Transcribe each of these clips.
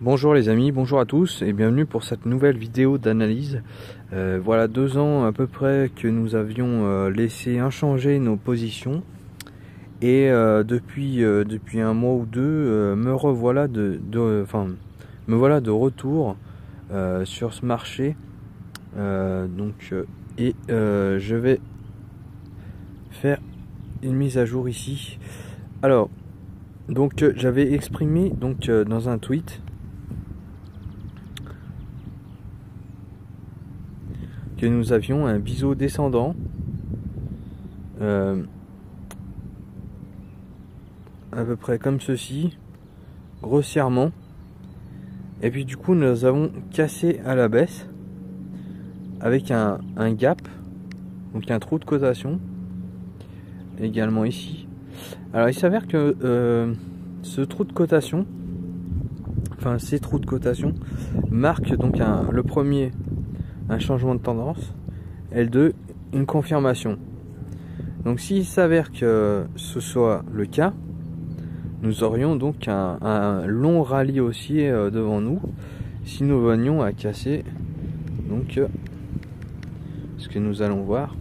Bonjour les amis, bonjour à tous et bienvenue pour cette nouvelle vidéo d'analyse. Voilà 2 ans à peu près que nous avions laissé inchanger nos positions et depuis un mois ou deux me revoilà me voilà de retour sur ce marché. Je vais faire une mise à jour ici. Alors j'avais exprimé dans un tweet que nous avions un biseau descendant à peu près comme ceci, grossièrement, et puis du coup nous avons cassé à la baisse avec un gap, donc un trou de cotation également ici. Alors il s'avère que ce trou de cotation, ces trous de cotation marquent donc le premier un changement de tendance, et le 2 une confirmation. Donc s'il s'avère que ce soit le cas, nous aurions donc un long rallye haussier devant nous si nous venions à casser ce que nous allons voir,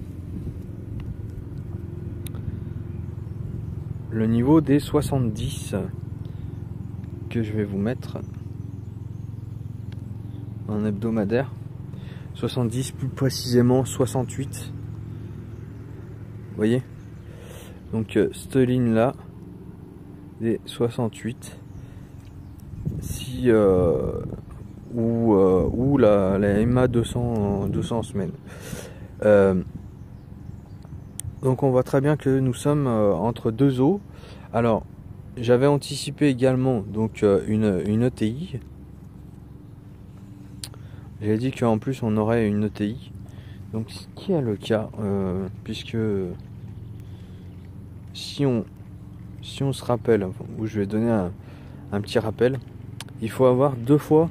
le niveau des 70 que je vais vous mettre en hebdomadaire. 70, plus précisément 68. Vous voyez, donc cette ligne là des 68, si ou la MA 200 semaines. Donc on voit très bien que nous sommes entre deux eaux. Alors j'avais anticipé également une ETI. J'ai dit qu'en plus on aurait une ETI, donc ce qui est le cas, puisque si on se rappelle, où je vais donner un petit rappel, il faut avoir 2 fois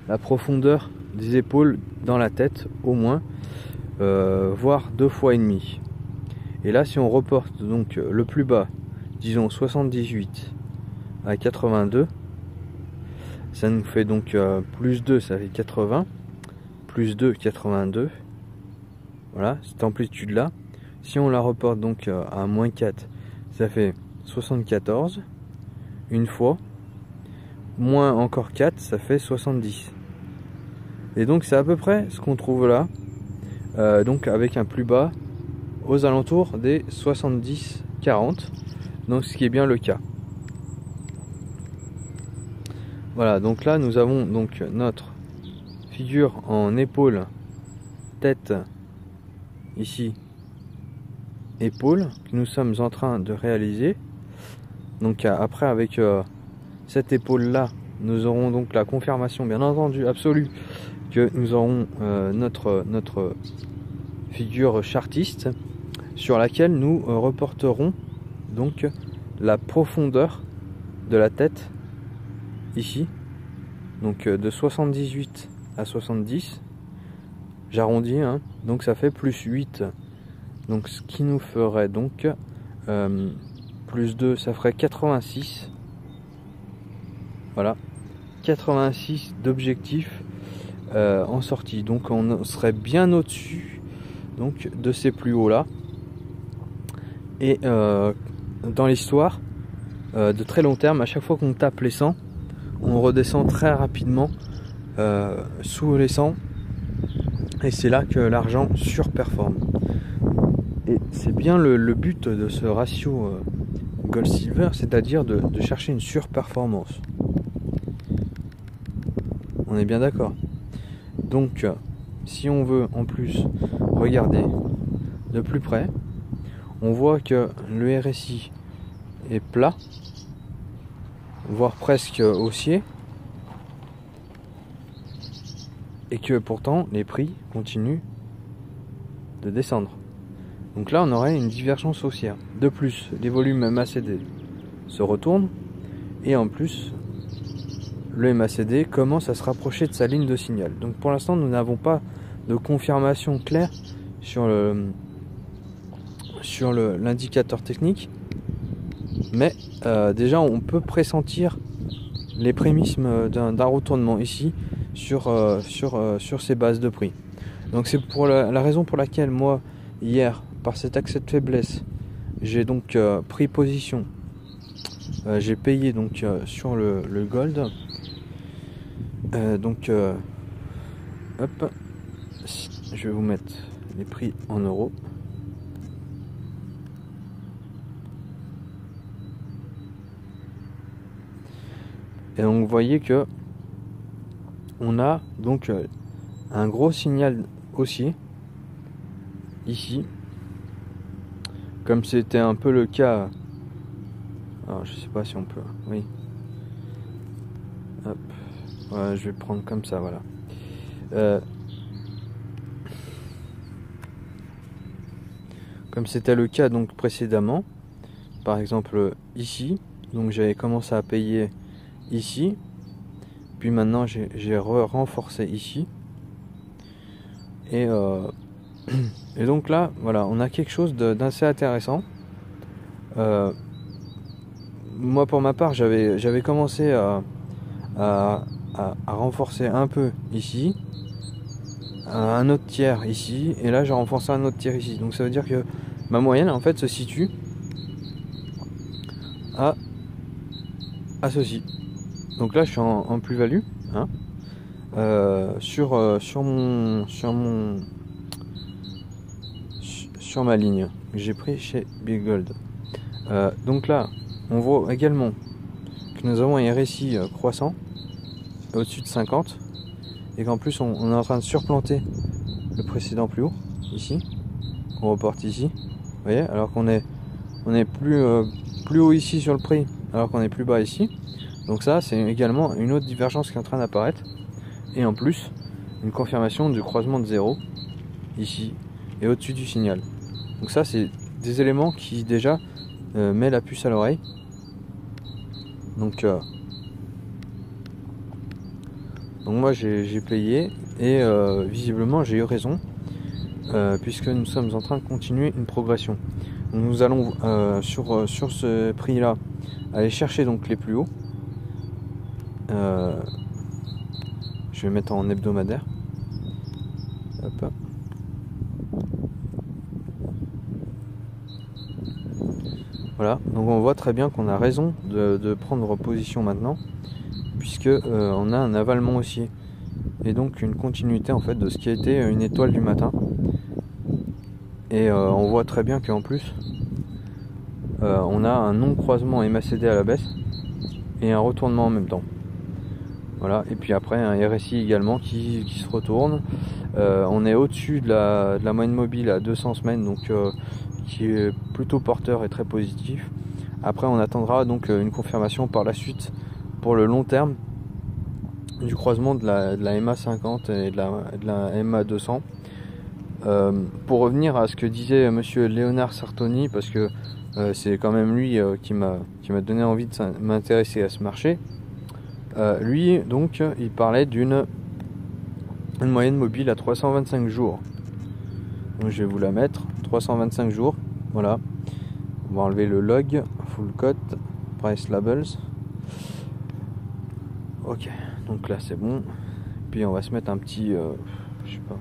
la profondeur des épaules dans la tête au moins, voire 2 fois et demi. Et là si on reporte donc le plus bas, disons 78 à 82, ça nous fait donc plus 2, ça fait 80, plus 2, 82. Voilà, cette amplitude là. Si on la reporte donc à moins 4, ça fait 74 une fois, moins encore 4, ça fait 70. Et donc c'est à peu près ce qu'on trouve là, donc avec un plus bas aux alentours des 70-40, donc ce qui est bien le cas. Voilà, donc là nous avons donc notre figure en épaule, tête, ici, épaule, que nous sommes en train de réaliser. Donc après avec cette épaule là, nous aurons donc la confirmation bien entendu absolue que nous aurons notre figure chartiste sur laquelle nous reporterons donc la profondeur de la tête ici, donc de 78 à 70, j'arrondis, hein, donc ça fait plus 8, donc ce qui nous ferait donc plus 2, ça ferait 86. Voilà, 86 d'objectifs en sortie, donc on serait bien au-dessus donc de ces plus hauts là. Et dans l'histoire de très long terme, à chaque fois qu'on tape les 100, on redescend très rapidement sous les 100, et c'est là que l'argent surperforme. Et c'est bien le but de ce ratio gold-silver, c'est-à-dire de chercher une surperformance. On est bien d'accord. Donc si on veut en plus regarder de plus près, on voit que le RSI est plat, voire presque haussier, et que pourtant les prix continuent de descendre. Donc là on aurait une divergence haussière. De plus, les volumes MACD se retournent, et en plus le MACD commence à se rapprocher de sa ligne de signal. Donc pour l'instant nous n'avons pas de confirmation claire sur l'indicateur technique, mais déjà on peut pressentir les prémices d'un retournement ici sur ces bases de prix. Donc c'est pour la raison pour laquelle moi hier, par cet accès de faiblesse, j'ai donc pris position. J'ai payé donc sur le gold. Hop, je vais vous mettre les prix en euros. Et donc vous voyez que on a donc un gros signal haussier ici, comme c'était un peu le cas. Alors je sais pas si on peut, oui. Hop, ouais, je vais prendre comme ça, voilà. Comme c'était le cas donc précédemment, par exemple ici, donc j'avais commencé à payer ici, puis maintenant j'ai renforcé ici, et donc là voilà, on a quelque chose d'assez intéressant. Moi pour ma part j'avais commencé à renforcer un peu ici, un autre tiers ici, et là j'ai renforcé un autre tiers ici. Donc ça veut dire que ma moyenne en fait se situe à ceci. Donc là je suis en plus-value, hein, sur ma ligne que j'ai pris chez Big Gold. Donc là on voit également que nous avons un RSI croissant au-dessus de 50, et qu'en plus on est en train de surplanter le précédent plus haut ici. On reporte ici, vous voyez, alors qu'on est plus haut ici sur le prix, alors qu'on est plus bas ici. Donc ça c'est également une autre divergence qui est en train d'apparaître, et en plus une confirmation du croisement de 0 ici et au-dessus du signal. Donc ça c'est des éléments qui déjà met la puce à l'oreille. Donc moi j'ai payé, et visiblement j'ai eu raison, puisque nous sommes en train de continuer une progression. Donc nous allons sur ce prix là aller chercher donc les plus hauts. Je vais mettre en hebdomadaire. Hop. Voilà, donc on voit très bien qu'on a raison de prendre position maintenant, puisque on a un avalement haussier, et donc une continuité en fait de ce qui a été une étoile du matin. Et on voit très bien qu'en plus on a un non-croisement MACD à la baisse et un retournement en même temps. Voilà, et puis après un RSI également qui se retourne. On est au-dessus de la moyenne mobile à 200 semaines, donc qui est plutôt porteur et très positif. Après on attendra donc une confirmation par la suite pour le long terme du croisement de la MA50 et de la MA200. Pour revenir à ce que disait monsieur Léonard Sartoni, parce que c'est quand même lui qui m'a donné envie de m'intéresser à ce marché. Lui donc il parlait d'une moyenne mobile à 325 jours. Donc je vais vous la mettre, 325 jours, voilà. On va enlever le log, full cut, price labels. Ok, donc là c'est bon. Puis on va se mettre un petit, je sais pas.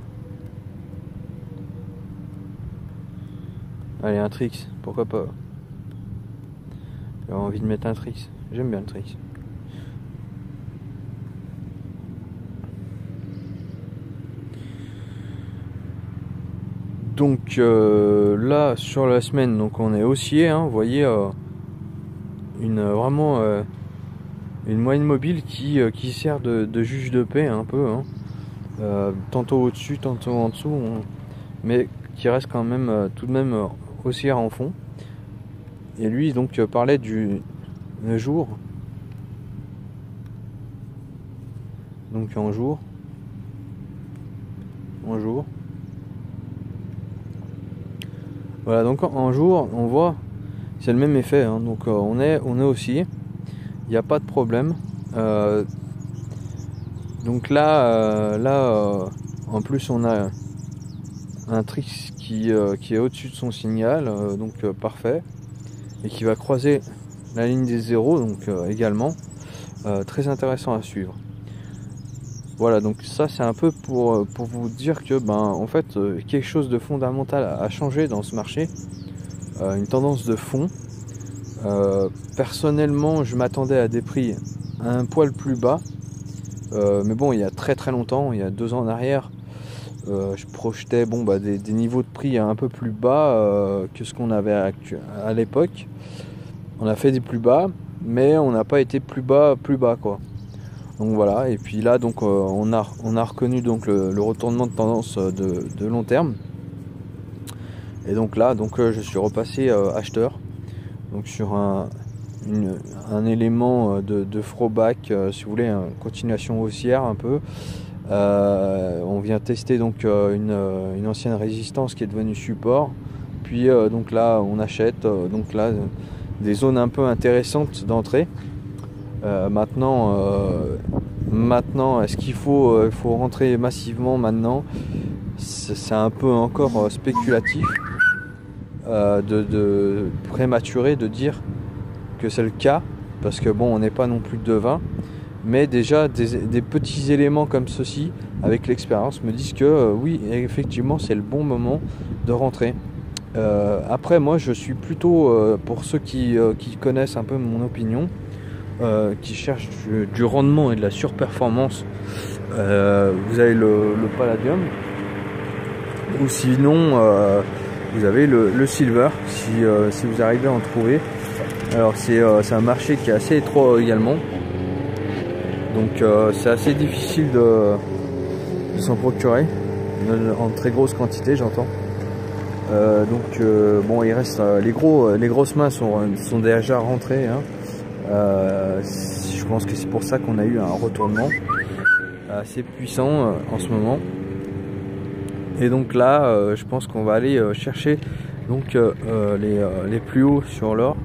Allez, un tricks, pourquoi pas. J'ai envie de mettre un tricks, j'aime bien le tricks. Donc là sur la semaine, donc on est haussier, hein, vous voyez, vraiment une moyenne mobile qui sert de juge de paix un peu, hein. Tantôt au-dessus, tantôt en dessous, mais qui reste quand même tout de même haussière en fond. Et lui donc parlait du jour, donc en jour. Voilà, donc en jour, on voit, c'est le même effet, hein. Donc on est haussier, il n'y a pas de problème. Donc là, en plus on a un trix qui est au-dessus de son signal, parfait, et qui va croiser la ligne des zéros, donc également. très intéressant à suivre. Voilà, donc ça c'est un peu pour vous dire que en fait quelque chose de fondamental a changé dans ce marché, une tendance de fond. Personnellement, je m'attendais à des prix un poil plus bas, mais bon, il y a très très longtemps, il y a 2 ans en arrière, je projetais des niveaux de prix un peu plus bas que ce qu'on avait à l'époque. On a fait des plus bas, mais on n'a pas été plus bas quoi. Donc voilà, et puis là donc on a reconnu donc le retournement de tendance de long terme. Et donc là je suis repassé acheteur, donc sur un élément de throwback, si vous voulez, une continuation haussière un peu. On vient tester donc une ancienne résistance qui est devenue support. Puis donc là on achète donc là des zones un peu intéressantes d'entrée. Maintenant, est-ce qu'il faut rentrer massivement maintenant? C'est un peu encore spéculatif, de prématuré de dire que c'est le cas, parce que bon, on n'est pas non plus devin, mais déjà des petits éléments comme ceci, avec l'expérience, me disent que oui, effectivement, c'est le bon moment de rentrer. Après, moi, je suis plutôt, pour ceux qui connaissent un peu mon opinion, qui cherchent du rendement et de la surperformance, vous avez le Palladium, ou sinon vous avez le Silver, si vous arrivez à en trouver. Alors c'est un marché qui est assez étroit également, donc c'est assez difficile de s'en procurer en très grosse quantité, j'entends. Bon, il reste les grosses mains sont déjà rentrées, hein. Je pense que c'est pour ça qu'on a eu un retournement assez puissant en ce moment. Et donc là, je pense qu'on va aller chercher donc les plus hauts sur l'or,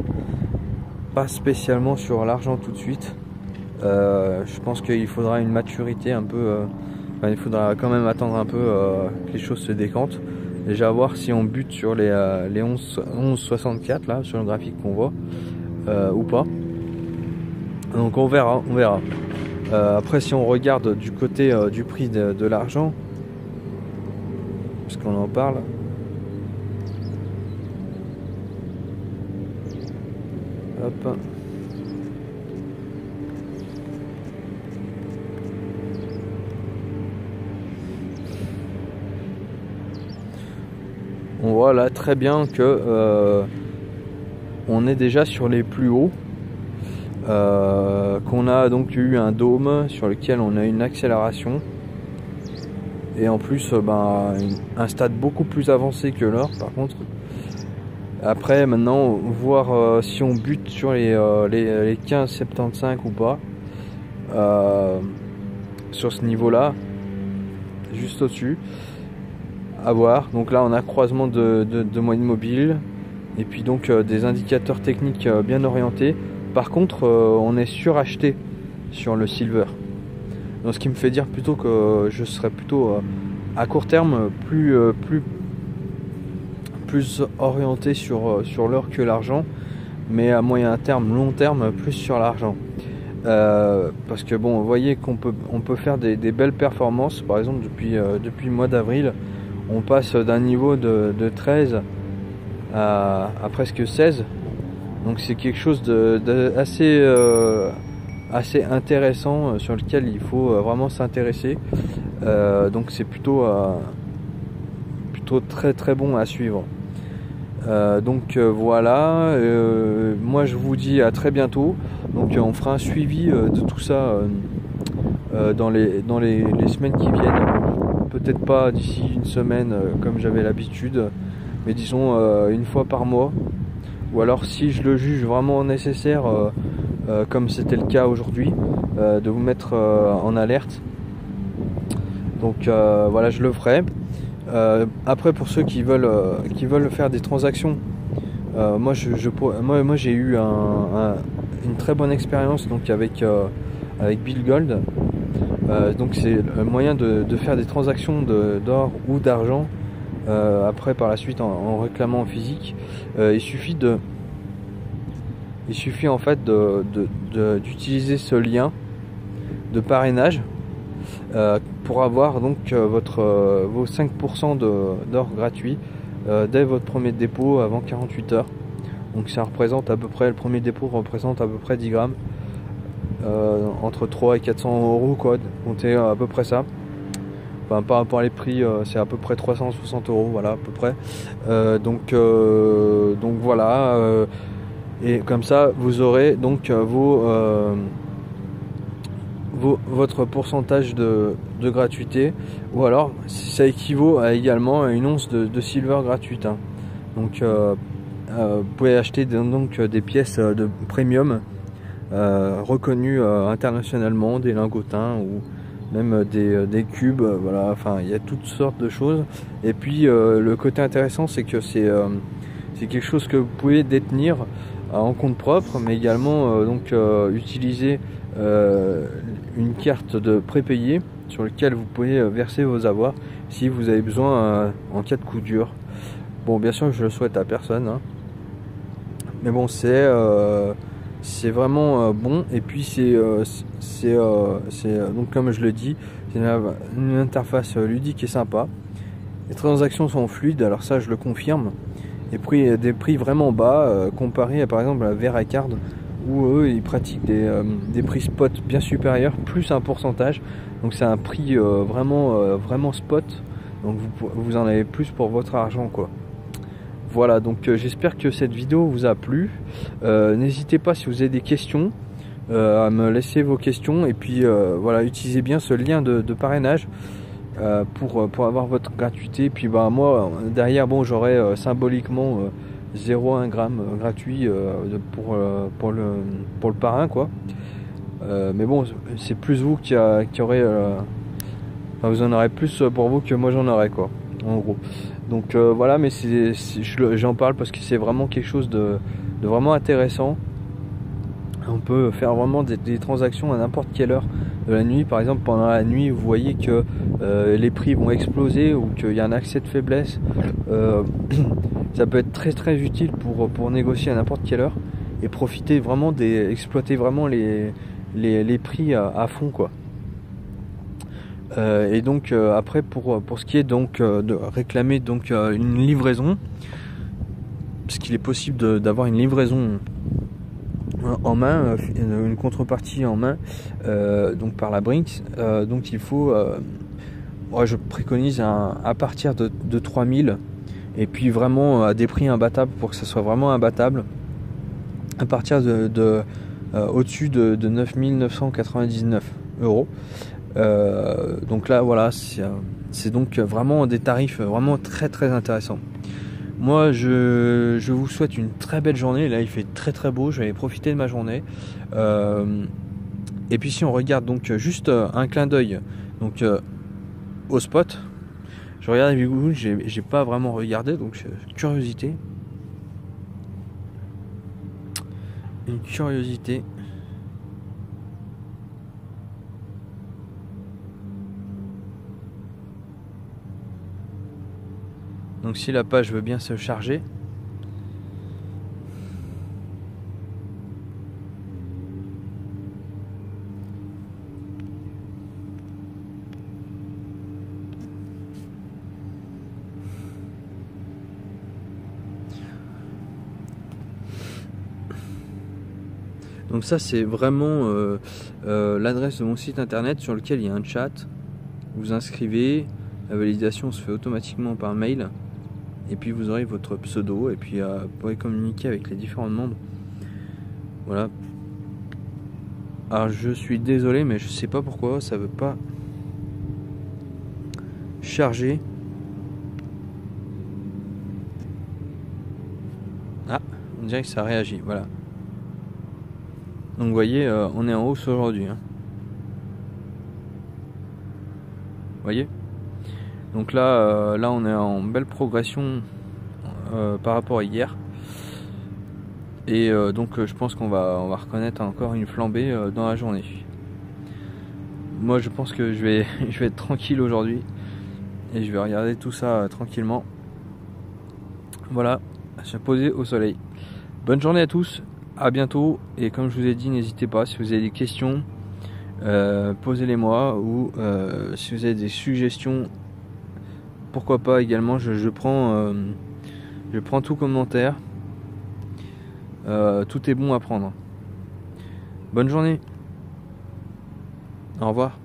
pas spécialement sur l'argent tout de suite. Je pense qu'il faudra une maturité un peu. Il faudra quand même attendre un peu que les choses se décantent. Déjà voir si on bute sur les 11,64 là sur le graphique qu'on voit ou pas. Donc on verra. Après, si on regarde du côté du prix de l'argent, parce qu'on en parle, hop, on voit là très bien que on est déjà sur les plus hauts. Qu'on a donc eu un dôme sur lequel on a une accélération, et en plus un stade beaucoup plus avancé que l'or. Par contre, après maintenant voir si on bute sur les 15,75 ou pas, sur ce niveau là, juste au dessus, à voir. Donc là on a croisement de moyenne mobile, et puis donc des indicateurs techniques bien orientés. Par contre, on est suracheté sur le silver. Donc, ce qui me fait dire plutôt que je serais plutôt à court terme plus orienté sur l'or que l'argent, mais à moyen terme, long terme, plus sur l'argent. Parce que bon, vous voyez qu'on peut faire des belles performances. Par exemple, depuis le mois d'avril, on passe d'un niveau de 13 à presque 16. Donc c'est quelque chose assez intéressant, sur lequel il faut vraiment s'intéresser. Donc c'est plutôt très très bon à suivre. Voilà, moi je vous dis à très bientôt. Donc on fera un suivi de tout ça dans les semaines qui viennent. Peut-être pas d'ici une semaine comme j'avais l'habitude, mais disons une fois par mois. Ou alors, si je le juge vraiment nécessaire, comme c'était le cas aujourd'hui, de vous mettre en alerte. Donc voilà, je le ferai. Après, pour ceux qui veulent faire des transactions, moi j'ai eu une très bonne expérience donc avec Bill Gold. Donc c'est un moyen de faire des transactions d'or ou d'argent. Après, par la suite, en réclamant en physique, il suffit Il suffit en fait d'utiliser ce lien de parrainage pour avoir donc vos 5% d'or gratuit dès votre premier dépôt avant 48 heures. Donc ça représente à peu près, le premier dépôt représente à peu près 10 grammes, entre 3 et 400 euros quoi, comptez à peu près ça. Enfin, par rapport à les prix, c'est à peu près 360 euros, voilà à peu près. Donc voilà, et comme ça vous aurez donc votre pourcentage de gratuité, ou alors ça équivaut à également à une once de silver gratuite, hein. Donc vous pouvez acheter donc des pièces de premium reconnues internationalement, des lingots,tins ou même des cubes, voilà, enfin il y a toutes sortes de choses. Et puis le côté intéressant, c'est que c'est quelque chose que vous pouvez détenir en compte propre, mais également donc utiliser une carte de prépayé sur laquelle vous pouvez verser vos avoirs si vous avez besoin en cas de coup dur. Bon, bien sûr je le souhaite à personne, hein. Mais bon, c'est vraiment bon. Et puis c'est donc comme je le dis, c'est une interface ludique et sympa. Les transactions sont fluides, alors ça je le confirme. Et puis des prix vraiment bas comparé à par exemple à Veracard, où eux ils pratiquent des prix spot bien supérieurs, plus un pourcentage. Donc c'est un prix vraiment spot. Donc vous en avez plus pour votre argent quoi. Voilà, donc j'espère que cette vidéo vous a plu. N'hésitez pas, si vous avez des questions, à me laisser vos questions. Et puis voilà, utilisez bien ce lien de parrainage pour avoir votre gratuité. Et puis bah, moi derrière, bon, j'aurai symboliquement 0,1 g gratuit pour le parrain quoi. Mais bon, c'est plus vous qui aurez enfin, vous en aurez plus pour vous que moi j'en aurai quoi, en gros. Donc voilà, mais j'en parle parce que c'est vraiment quelque chose de vraiment intéressant. On peut faire vraiment des transactions à n'importe quelle heure de la nuit. Par exemple, pendant la nuit, vous voyez que les prix vont exploser ou qu'il y a un accès de faiblesse. Ça peut être très utile pour négocier à n'importe quelle heure et profiter vraiment exploiter vraiment les prix à fond quoi. Et donc après pour ce qui est donc de réclamer donc une livraison, parce qu'il est possible d'avoir une livraison en main, une contrepartie en main, donc par la Brinks, donc il faut moi je préconise à partir de 3000, et puis vraiment à des prix imbattables pour que ça soit vraiment imbattable, à partir au-dessus de 9999 euros. Donc là voilà, c'est donc vraiment des tarifs vraiment très intéressants. Moi je vous souhaite une très belle journée. Là il fait très beau, je vais profiter de ma journée. Et puis si on regarde donc juste un clin d'œil donc au spot, je regarde avec vous, j'ai pas vraiment regardé, donc curiosité, une curiosité. Donc si la page veut bien se charger. Donc ça c'est vraiment l'adresse de mon site internet sur lequel il y a un chat. Vous inscrivez, la validation se fait automatiquement par mail. Et puis vous aurez votre pseudo et puis vous pourrez communiquer avec les différents membres. Voilà. Alors je suis désolé, mais je sais pas pourquoi ça veut pas charger. Ah, on dirait que ça réagit. Voilà. Donc vous voyez, on est en hausse aujourd'hui, hein. Vous voyez. Donc là, on est en belle progression par rapport à hier. Et donc je pense qu'on va reconnaître encore une flambée dans la journée. Moi je pense que je vais être tranquille aujourd'hui. Et je vais regarder tout ça tranquillement. Voilà, se poser au soleil. Bonne journée à tous. à bientôt, et comme je vous ai dit, n'hésitez pas, si vous avez des questions, posez-les moi, ou si vous avez des suggestions, pourquoi pas également. Je prends tout commentaire. Tout est bon à prendre. Bonne journée. Au revoir.